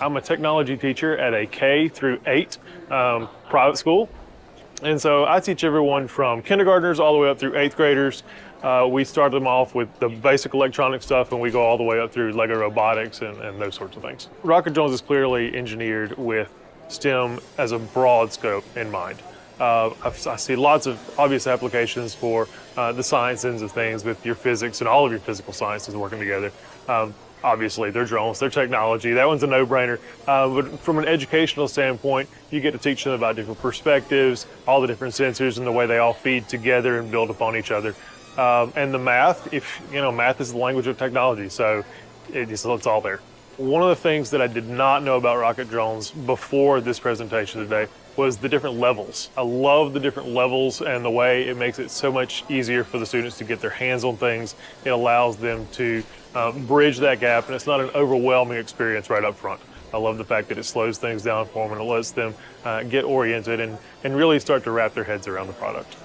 I'm a technology teacher at a K through 8 private school. And so I teach everyone from kindergartners all the way up through 8th graders. We start them off with the basic electronic stuff, and we go all the way up through Lego robotics and those sorts of things. Rocket drones is clearly engineered with STEM as a broad scope in mind. I see lots of obvious applications for the sciences of things with your physics and all of your physical sciences working together. Obviously, they're drones, they're technology. That one's a no-brainer. But from an educational standpoint, you get to teach them about different perspectives, all the different sensors and the way they all feed together and build upon each other. And the math, math is the language of technology, so it's all there. One of the things that I did not know about rocket drones before this presentation today was the different levels. I love the different levels and the way it makes it so much easier for the students to get their hands on things. It allows them to bridge that gap, and it's not an overwhelming experience right up front. I love the fact that it slows things down for them and it lets them get oriented and really start to wrap their heads around the product.